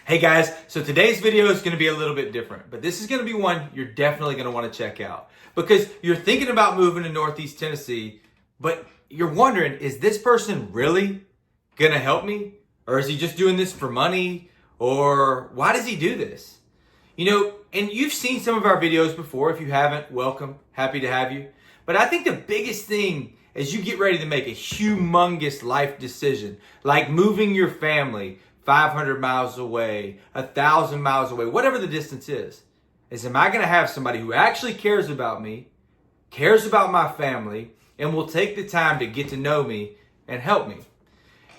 Hey guys, so today's video is going to be a little bit different, but this is going to be one you're definitely going to want to check out because you're thinking about moving to Northeast Tennessee, but you're wondering, is this person really going to help me? Or is he just doing this for money? Or why does he do this? You know, and you've seen some of our videos before. If you haven't, welcome. Happy to have you. But I think the biggest thing as you get ready to make a humongous life decision, like moving your family 500 miles away, 1,000 miles away, whatever the distance is am I going to have somebody who actually cares about me, cares about my family, and will take the time to get to know me and help me?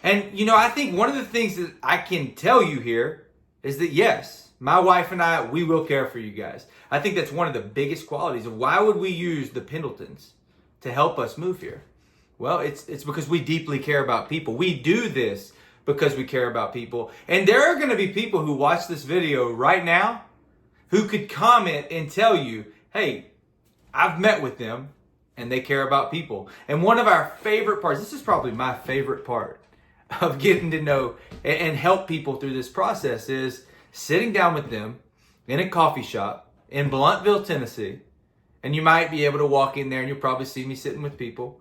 And, you know, I think one of the things that I can tell you here is that, yes, my wife and I, we will care for you guys. I think that's one of the biggest qualities of why would we use the Pendletons to help us move here? Well, it's because we deeply care about people. We do this because we care about people. And there are going to be people who watch this video right now who could comment and tell you, hey, I've met with them and they care about people. And one of our favorite parts, this is probably my favorite part of getting to know and help people through this process, is sitting down with them in a coffee shop in Blountville, Tennessee. And you might be able to walk in there and you'll probably see me sitting with people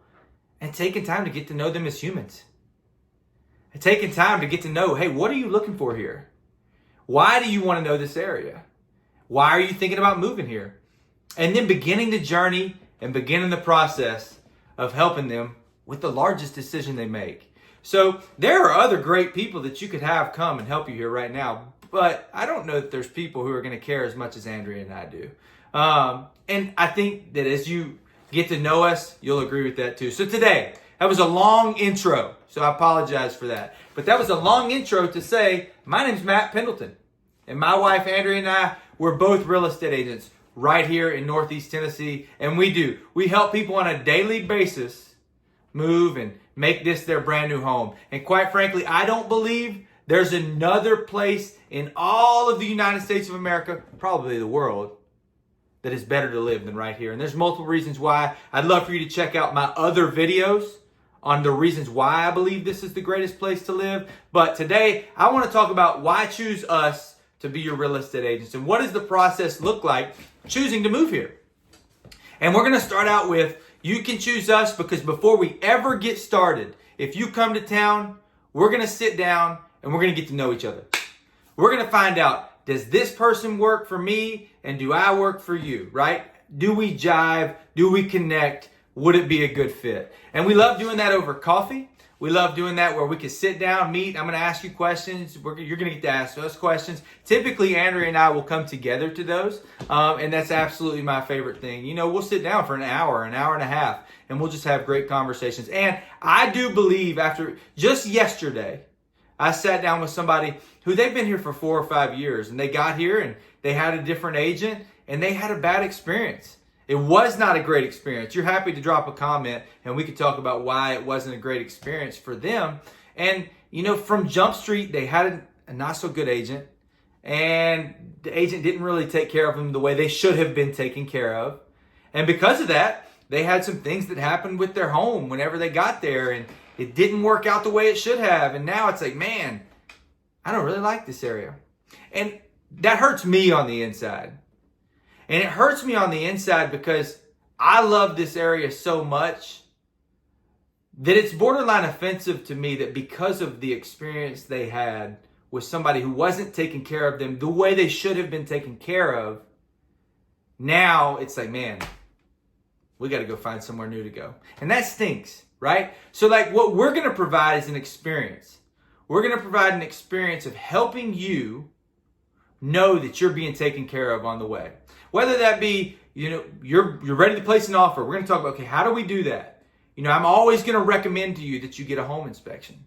and taking time to get to know them as humans. And taking time to get to know, hey, what are you looking for here? Why do you want to know this area? Why are you thinking about moving here? And then beginning the journey and beginning the process of helping them with the largest decision they make. So there are other great people that you could have come and help you here right now, but I don't know that there's people who are going to care as much as Andrea and I do. And I think that as you get to know us, you'll agree with that too. So today, that was a long intro, so I apologize for that. But that was a long intro to say, my name's Matt Pendleton, and my wife Andrea and I, we're both real estate agents right here in Northeast Tennessee, and we help people on a daily basis move and make this their brand new home. And quite frankly, I don't believe there's another place in all of the United States of America, probably the world, that is better to live than right here. And there's multiple reasons why. I'd love for you to check out my other videos on the reasons why I believe this is the greatest place to live. But today, I want to talk about why choose us to be your real estate agents and what does the process look like choosing to move here. And we're going to start out with, you can choose us because before we ever get started, if you come to town, we're going to sit down and we're going to get to know each other. We're going to find out, does this person work for me and do I work for you, right? Do we jive? Do we connect? Would it be a good fit? And we love doing that over coffee. We love doing that where we can sit down, meet. I'm going to ask you questions. You're going to get to ask us questions. Typically, Andrea and I will come together to those. And that's absolutely my favorite thing. You know, we'll sit down for an hour and a half, and we'll just have great conversations. And I do believe after just yesterday, I sat down with somebody who they've been here for 4 or 5 years, and they got here and they had a different agent and they had a bad experience. It was not a great experience. You're happy to drop a comment and we could talk about why it wasn't a great experience for them. And, you know, from Jump Street, they had a not so good agent, and the agent didn't really take care of them the way they should have been taken care of. And because of that, they had some things that happened with their home whenever they got there, and it didn't work out the way it should have. And now it's like, man, I don't really like this area. And that hurts me on the inside. And it hurts me on the inside because I love this area so much that it's borderline offensive to me that because of the experience they had with somebody who wasn't taking care of them the way they should have been taken care of, now it's like, man, we got to go find somewhere new to go. And that stinks, right? So like what we're going to provide is an experience. We're going to provide an experience of helping you know that you're being taken care of on the way. Whether that be, you know, you're ready to place an offer. We're going to talk about, okay, how do we do that? You know, I'm always going to recommend to you that you get a home inspection,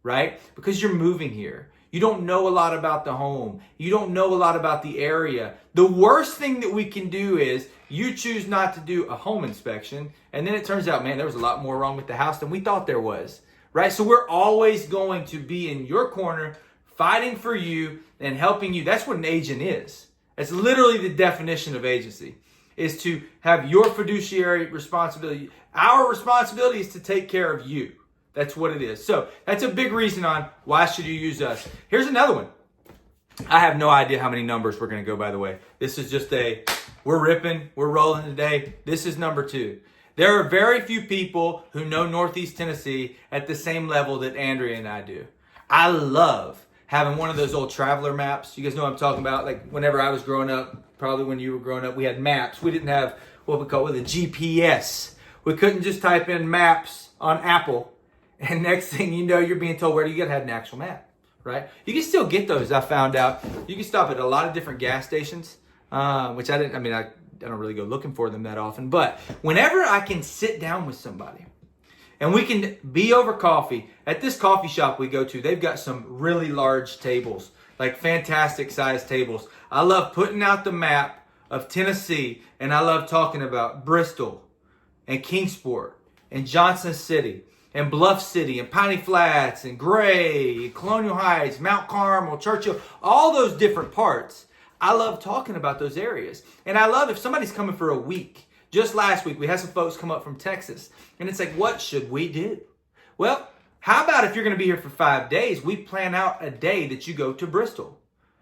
right? Because you're moving here. You don't know a lot about the home. You don't know a lot about the area. The worst thing that we can do is you choose not to do a home inspection, and then it turns out, man, there was a lot more wrong with the house than we thought there was, right? So we're always going to be in your corner, fighting for you and helping you. That's what an agent is. That's literally the definition of agency, is to have your fiduciary responsibility. Our responsibility is to take care of you. That's what it is. So that's a big reason on why should you use us. Here's another one. I have no idea how many numbers we're going to go, by the way. This is just we're ripping, we're rolling today. This is number 2. There are very few people who know Northeast Tennessee at the same level that Andrea and I do. I love having one of those old traveler maps. You guys know what I'm talking about? Like whenever I was growing up, probably when you were growing up, we had maps. We didn't have what we call a GPS. We couldn't just type in maps on Apple, and next thing you know, you're being told where you got to have an actual map. Right? You can still get those. I found out you can stop at a lot of different gas stations, which I don't really go looking for them that often. But whenever I can sit down with somebody and we can be over coffee at this coffee shop we go to, they've got some really large tables, like fantastic sized tables. I love putting out the map of Tennessee, and I love talking about Bristol and Kingsport and Johnson City and Bluff City and Piney Flats and Gray and Colonial Heights, Mount Carmel, Churchill, all those different parts. I love talking about those areas. And I love if somebody's coming for a week. Just last week, we had some folks come up from Texas. And it's like, what should we do? Well, how about if you're going to be here for 5 days, we plan out a day that you go to Bristol.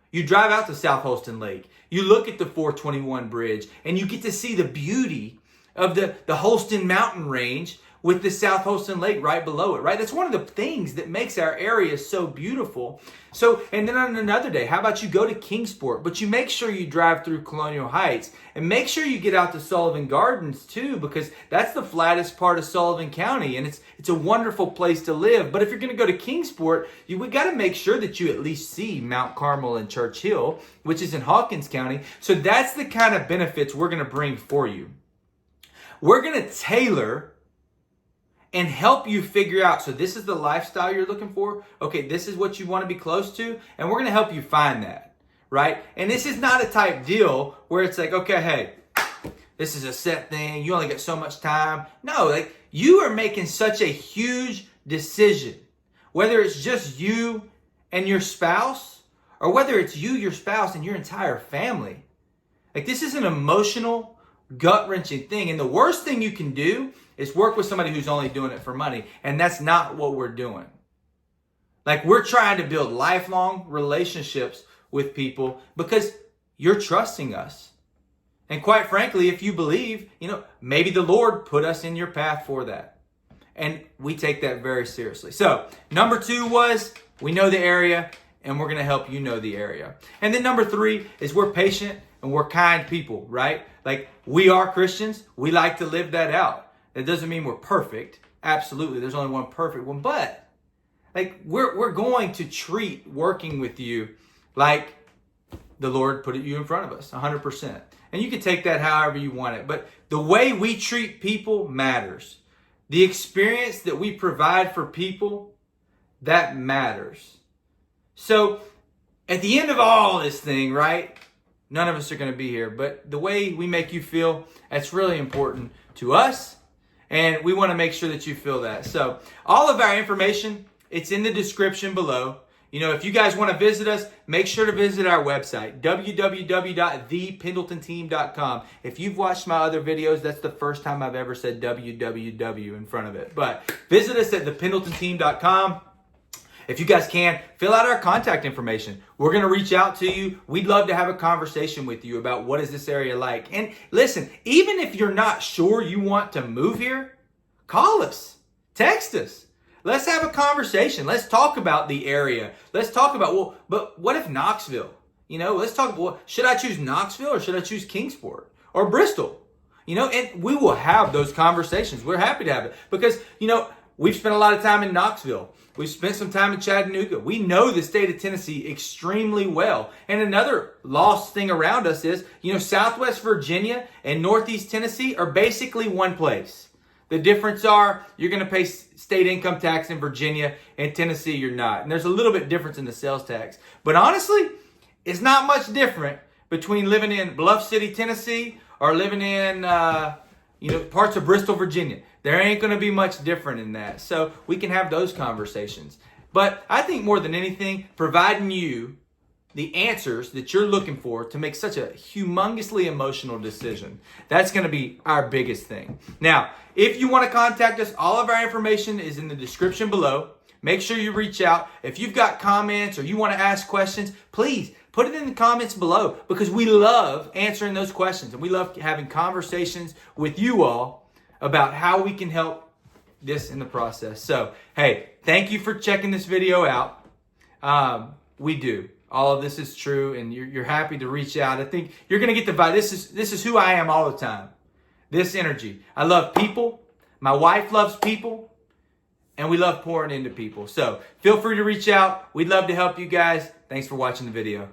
You drive out to South Holston Lake. You look at the 421 bridge, and you get to see the beauty of the Holston Mountain Range with the South Holston Lake right below it, right? That's one of the things that makes our area so beautiful. So, and then on another day, how about you go to Kingsport, but you make sure you drive through Colonial Heights, and make sure you get out to Sullivan Gardens too, because that's the flattest part of Sullivan County, and it's a wonderful place to live. But if you're going to go to Kingsport, we got to make sure that you at least see Mount Carmel and Churchill, which is in Hawkins County. So that's the kind of benefits we're going to bring for you. We're going to tailor and help you figure out, so this is the lifestyle you're looking for. Okay, this is what you want to be close to, and we're going to help you find that, right? And this is not a type deal where it's like, okay, hey, this is a set thing. You only get so much time. No, like you are making such a huge decision, whether it's just you and your spouse, or whether it's you, your spouse, and your entire family. Like this is an emotional, gut-wrenching thing. And the worst thing you can do is work with somebody who's only doing it for money. And that's not what we're doing. Like we're trying to build lifelong relationships with people because you're trusting us. And quite frankly, if you believe, maybe the Lord put us in your path for that. And we take that very seriously. So number 2 was we know the area and we're going to help you know the area. And then number 3 is we're patient and we're kind people, right? Like we are Christians. We like to live that out. That doesn't mean we're perfect. Absolutely. There's only one perfect one. But like we're going to treat working with you like the Lord put you in front of us, 100%. And you can take that however you want it. But the way we treat people matters. The experience that we provide for people, that matters. So at the end of all this thing, right? None of us are going to be here. But the way we make you feel, that's really important to us. And we want to make sure that you feel that. So all of our information, it's in the description below. If you guys want to visit us, make sure to visit our website, www.thependletonteam.com. If you've watched my other videos, that's the first time I've ever said www in front of it. But visit us at thependletonteam.com. If you guys can, fill out our contact information. We're going to reach out to you. We'd love to have a conversation with you about what is this area like. And listen, even if you're not sure you want to move here, call us, text us. Let's have a conversation. Let's talk about the area. Let's talk about, but what if Knoxville? Let's talk, should I choose Knoxville or should I choose Kingsport or Bristol? And we will have those conversations. We're happy to have it because, we've spent a lot of time in Knoxville. We've spent some time in Chattanooga. We know the state of Tennessee extremely well. And another lost thing around us is, Southwest Virginia and Northeast Tennessee are basically one place. The difference are you're going to pay state income tax in Virginia, and Tennessee you're not. And there's a little bit difference in the sales tax. But honestly, it's not much different between living in Bluff City, Tennessee, or living in parts of Bristol, Virginia. There ain't going to be much different in that. So we can have those conversations. But I think more than anything, providing you the answers that you're looking for to make such a humongously emotional decision, that's going to be our biggest thing. Now, if you want to contact us, all of our information is in the description below. Make sure you reach out. If you've got comments or you want to ask questions, please put it in the comments below, because we love answering those questions and we love having conversations with you all about how we can help this in the process. So, hey, thank you for checking this video out. We do. All of this is true, and you're happy to reach out. I think you're going to get the vibe. This is who I am all the time. This energy. I love people. My wife loves people. And we love pouring into people. So feel free to reach out. We'd love to help you guys. Thanks for watching the video.